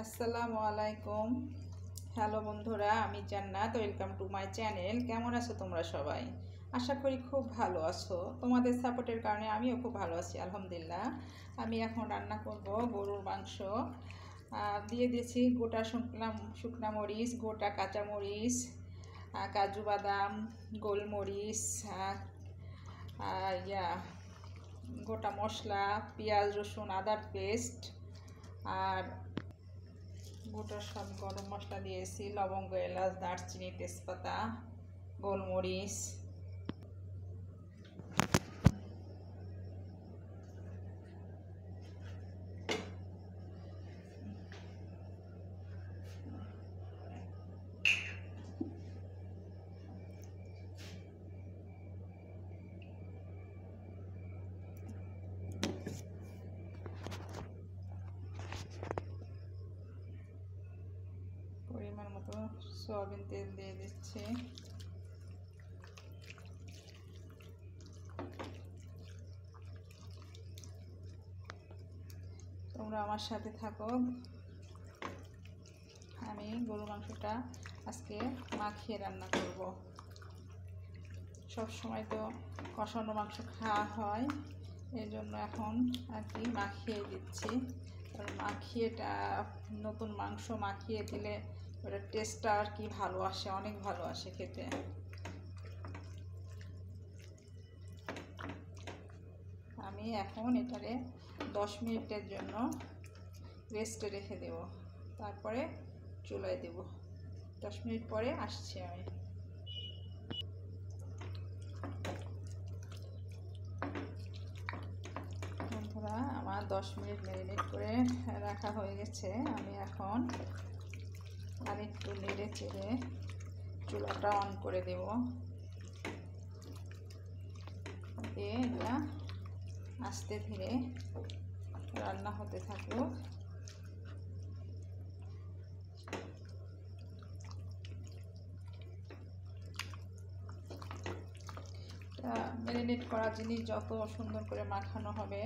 আসসালামু আলাইকুম। হ্যালো বন্ধুরা, আমি জান্নাত। Welcome to my channel. কেমন আছো তোমরা সবাই? আশা করি খুব ভালো আছো। তোমাদের সাপোর্টের কারণে আমিও খুব ভালো আছি, আলহামদুলিল্লাহ। আমি এখন রান্না করব গরুর মাংস। দিয়ে দিয়েছি গোটা শুকনা মরিচ, গোটা কাঁচা মরিচ, কাজু বাদাম, গোলমরিচ, গোটা মশলা, পেঁয়াজ রসুন আদার পেস্ট, আর গোটা সব গরম মশলা দিয়েছি, লবঙ্গ, এলাচ, দারচিনি, তেজপাতা, গোলমরিচ। পরিমাণ মতো সয়াবিন তেল দিয়ে দিচ্ছি। তোমরা আমার সাথে থাকো। আমি গরু মাংসটা আজকে মাখিয়ে রান্না করব। সব সময় তো কষানো মাংস খাওয়া হয়, এই জন্য এখন আর কি মাখিয়ে দিচ্ছি। কারণ মাখিয়েটা নতুন মাংস মাখিয়ে দিলে ওটার টেস্টটা আর কি ভালো আসে, অনেক ভালো আসে খেতে। আমি এখন এটারে 10 মিনিটের জন্য রেস্টে রেখে দেব, তারপরে চুলায় দেব। 10 মিনিট পরে আসছি আমি। বন্ধুরা, আমার 10 মিনিট ম্যারিনেট করে রাখা হয়ে গেছে। আমি এখন আরেকটু নেড়ে চেড়ে চুলাটা অন করে দেব। এটা আস্তে ধীরে রান্না হতে থাকুক। ম্যারিনেট করা জিনিস যত সুন্দর করে মাখানো হবে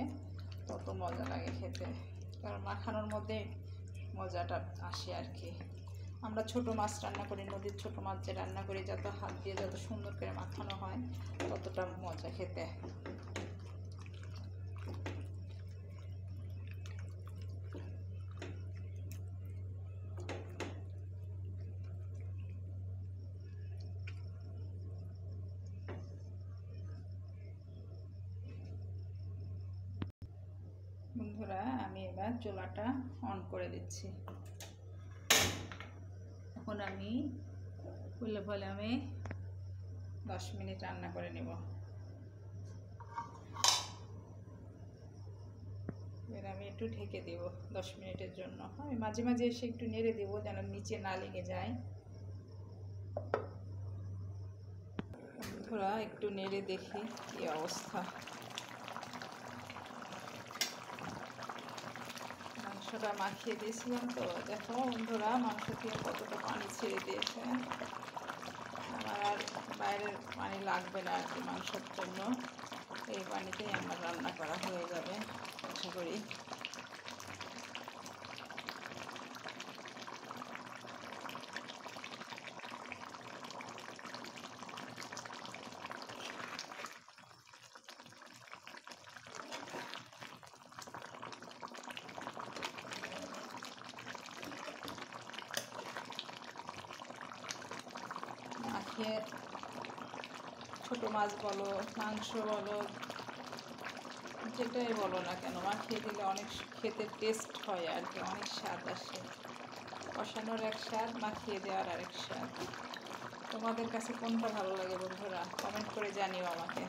তত মজা লাগে খেতে, কারণ মাখানোর মধ্যে মজাটা আসে আর কি। আমরা ছোট মাছ রান্না করি, নদীর ছোট মাছ যে রান্না করি, যত হাত দিয়ে যত সুন্দর করে মাখানো হয় ততটা মজা খেতে। বন্ধুরা, আমি এবার চুলাটা অন করে দিচ্ছি। এখন আমি ফুলে আমি 10 মিনিট রান্না করে নেব। এবার আমি একটু ঢেকে দেব 10 মিনিটের জন্য। আমি মাঝে মাঝে এসে একটু নেড়ে দেবো যেন নিচে না লেগে যায়। বন্ধুরা, একটু নেড়ে দেখি কি অবস্থা। মাংসটা মাখিয়ে দিয়েছিলাম তো, দেখো বন্ধুরা, মাংস থেকে কতটা পানি ছেড়ে দিয়েছে। আমার আর বাইরের পানি লাগবে না আর কি মাংসের জন্য। এই পানিতেই আমার রান্না করা হয়ে যাবে আশা করি। মাখিয়ে ছোটো মাছ বলো, মাংস বলো, যেটাই বলো না কেন, মাখিয়ে দিলে অনেক খেতে টেস্ট হয় আর কি, অনেক স্বাদ আসে। কষানোর এক স্বাদ, মাখিয়ে দেওয়ার আরেক স্বাদ। তোমাদের কাছে কোনটা ভালো লাগে বন্ধুরা? কমেন্ট করে জানিও আমাকে।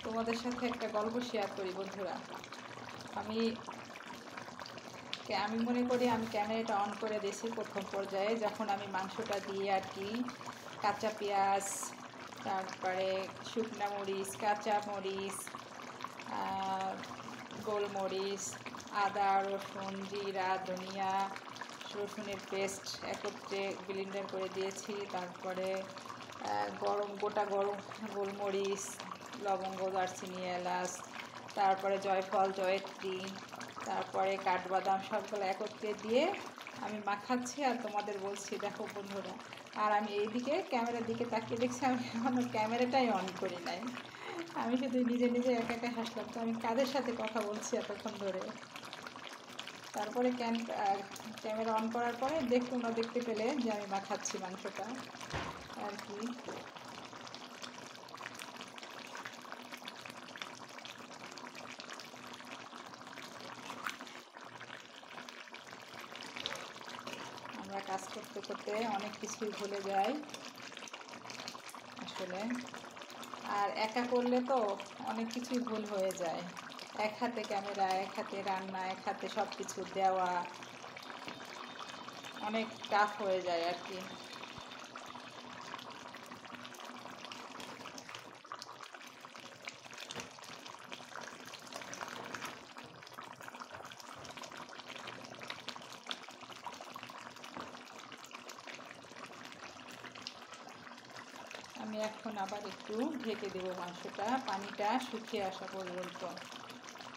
তোমাদের সাথে একটা গল্প শেয়ার করি বন্ধুরা। আমি মনে করি আমি ক্যামেরাটা অন করে দিয়েছি প্রথম পর্যায়ে, যখন আমি মাংসটা দিয়ে আর কি কাঁচা পেঁয়াজ, তারপরে শুকনা মরিচ, কাঁচা মরিচ, গোলমরিচ, আদা, রসুন, জিরা, ধনিয়া, রসুনের পেস্ট একত্রে ব্লেন্ডার করে দিয়েছি। তারপরে গোটা গরম গোলমরিচ, লবঙ্গ, দারচিনি, এলাচ, তারপরে জয়ফল, জয়ত্রী, তারপরে কাঠবাদাম সবগুলো একত্রে দিয়ে আমি মাখাচ্ছি আর তোমাদের বলছি দেখো বন্ধুরা। আর আমি এইদিকে ক্যামেরার দিকে তাকিয়ে দেখছি আমি এখনও ক্যামেরাটাই অন করি নাই। আমি শুধু নিজে নিজে একা একা হাসলাম, তো আমি কাদের সাথে কথা বলছি এতক্ষণ ধরে। তারপরে ক্যামেরা অন করার পরে তোমরা দেখতে পেলে যে আমি মাখাচ্ছি মাংসটা আর কি। আমরা কাজ করতে করতে অনেক কিছুই ভুলে যাই আসলে, আর একা করলে তো অনেক কিছুই ভুল হয়ে যায়। এক হাতে ক্যামেরা, এক হাতে রান্না, এক হাতে সব কিছু দেওয়া অনেক টাফ হয়ে যায় আর কি। আমি এখন আবার একটু ঢেকে দেবো মাংসটা, পানিটা শুকিয়ে আসা পর্যন্ত।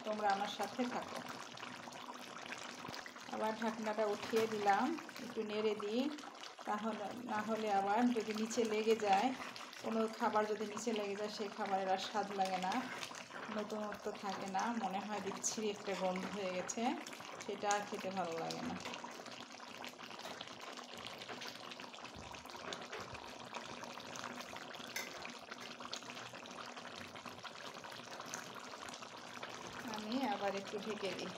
তোমরা আমার সাথে থাকো। আবার ঢাকনাটা উঠিয়ে দিলাম, একটু নেড়ে দিই, তাহলে না হলে আবার যদি নিচে লেগে যায়, কোনো খাবার যদি নিচে লেগে যায় সেই খাবারের আর স্বাদ লাগে না, নতুনত্ব থাকে না, মনে হয় বিচ্ছিরি একটা গন্ধ হয়ে গেছে, সেটা আর খেতে ভালো লাগে না। আমি আবার একটু ঢেকে দিই।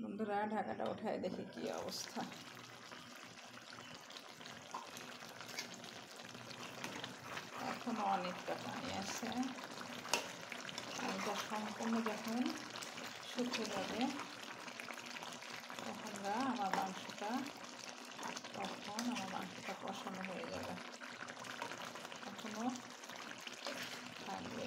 বন্ধুরা ঢাকাটা উঠায় দেখি কি অবস্থা। এখনো অনেকটা পানি আছে। পানিটা সম্পূর্ণ যখন শুকিয়ে যাবে তখন আমার মাংসটা কষানো হয়ে যাবে, এখনো থাকবে।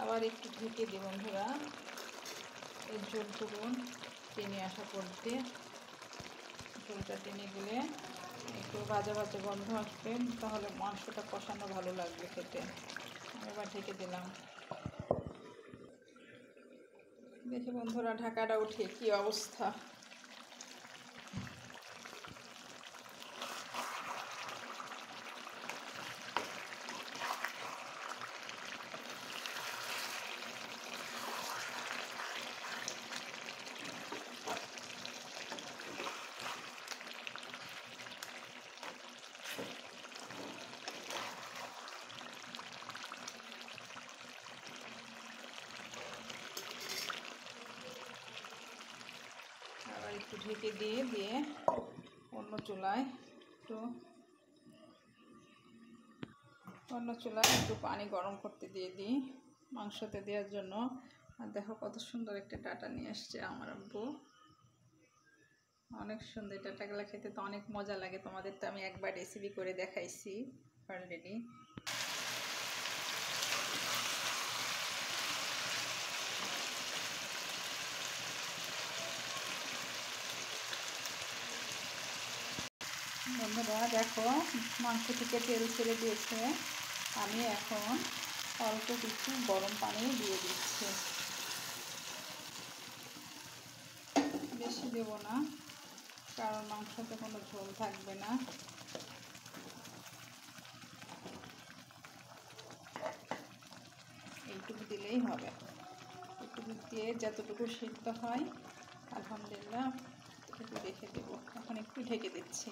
আবার একটু ঢেকে দিই বন্ধুরা, এই ঝোলটুকু টেনে আসা করতে। ঝোলটা টেনে গেলে একটু ভাজা ভাজা গন্ধ আসবে, তাহলে মাংসটা কষানো ভালো লাগবে খেতে। এবার ঢেকে দিলাম। দেখে বন্ধুরা ঢাকাটা উঠে কি অবস্থা। আবার একটু ঢেকে দিয়ে অন্য চুলায় একটু পানি গরম করতে দিয়ে দিই মাংসতে দেওয়ার জন্য। আর দেখো কত সুন্দর একটা ডাটা নিয়ে আসছে আমার আব্বু, অনেক সুন্দর। ডাটাগুলো খেতে তো অনেক মজা লাগে, তোমাদের তো আমি একবার রেসিপি করে দেখাইছি অলরেডি। বন্ধুরা দেখো মাংস থেকে তেল ছেড়ে দিয়েছে, আমি এখন অল্প কিছু গরম পানি দিয়ে দিচ্ছি, বেশি দেব না কারণ মাংসতে কোনো ঝোল থাকবে না। এইটুকু দিলেই হবে, এইটুকু দিয়ে যতটুকু সিদ্ধ হয় আলহামদুলিল্লাহ একটু রেখে দেবো। এখন একটু ঢেকে দিচ্ছি।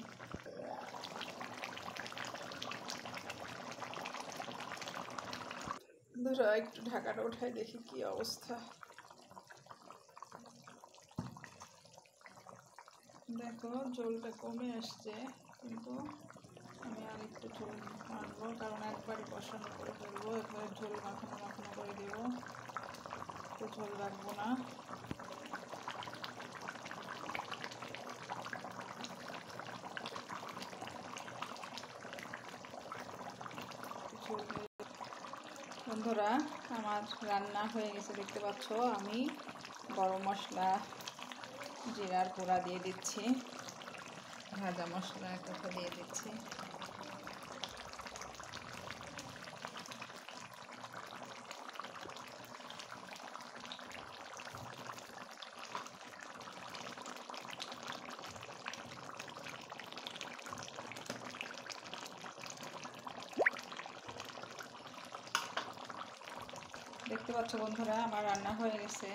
ধরো একটু ঢাকাটা উঠায় দেখি কি অবস্থা। দেখো ঝোলটা কমে আসছে, কিন্তু আমি আর একটু ঝোল মাখবো, কারণ একবারই কষানো করে ফেলবো। একবারে ঝোল মাখানো মাখানো করে দেবো, তো ঝোল রাখবো না। বন্ধুরা, আমার রান্না হয়ে গেছে দেখতে পাচ্ছ। আমি গরম মশলা, জিরার গুঁড়া দিয়ে দিচ্ছি, ভাজা মশলা একটা দিয়ে দিচ্ছি। দেখতে পাচ্ছ বন্ধুরা, আমার রান্না হয়ে গেছে।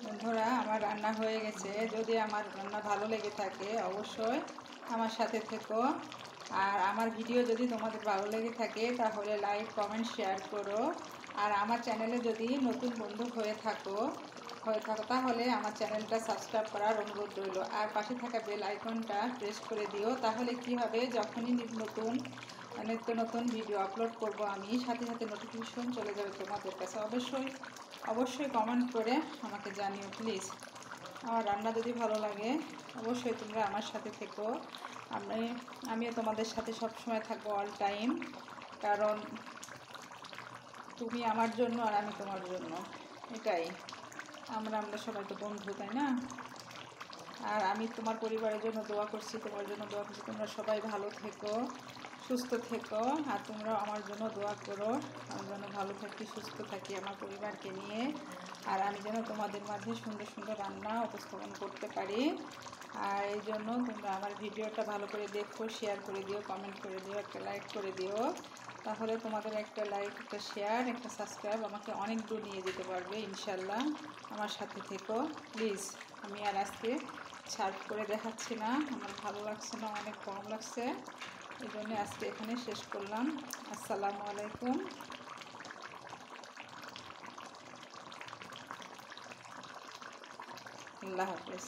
বন্ধুরা, আমার রান্না হয়ে গেছে। যদি আমার রান্না ভালো লেগে থাকে অবশ্যই আমার সাথে থেকো। আর আমার ভিডিও যদি তোমাদের ভালো লেগে থাকে তাহলে লাইক, কমেন্ট, শেয়ার করো। আর আমার চ্যানেলে যদি নতুন বন্ধু হয়ে থাকো তাহলে আমার চ্যানেলটা সাবস্ক্রাইব করার অনুরোধ রইল। আর পাশে থাকা বেল আইকনটা প্রেস করে দিও, তাহলে কি হবে, যখনই নিত্য নতুন ভিডিও আপলোড করব আমি, সাথে সাথে নোটিফিকেশন চলে যাবে তোমাদের কাছে। অবশ্যই কমেন্ট করে আমাকে জানিও প্লিজ। আমার রান্না যদি ভালো লাগে অবশ্যই তোমরা আমার সাথে থেকো। আমিও তোমাদের সাথে সবসময় থাকবো, অল টাইম। কারণ তুমি আমার জন্য আর আমি তোমার জন্য, এটাই। আমরা সবাই তো বন্ধু, তাই না? আর আমি তোমার পরিবারের জন্য দোয়া করছি, তোমার জন্য দোয়া করছি। তোমরা সবাই ভালো থেকো, সুস্থ থেকো। আর তোমরাও আমার জন্য দোয়া করো, আমি যেন ভালো থাকি, সুস্থ থাকি আমার পরিবারকে নিয়ে। আর আমি যেন তোমাদের মাঝে সুন্দর সুন্দর রান্না উপস্থাপন করতে পারি। আর এই জন্য তোমরা আমার ভিডিওটা ভালো করে দেখো, শেয়ার করে দিও, কমেন্ট করে দিও, একটা লাইক করে দিও। তাহলে তোমাদের একটা লাইক, একটা শেয়ার, একটা সাবস্ক্রাইব আমাকে অনেক দূর নিয়ে যেতে পারবে ইনশাল্লাহ। আমার সাথে থেকো প্লিজ। আমি আর আজকে সার্ভ করে দেখাচ্ছি না, আমার ভালো লাগছে না, অনেক কম লাগছে। এই জন্য আজকে এখানে শেষ করলাম। আসসালামু আলাইকুম, আল্লাহ হাফেজ।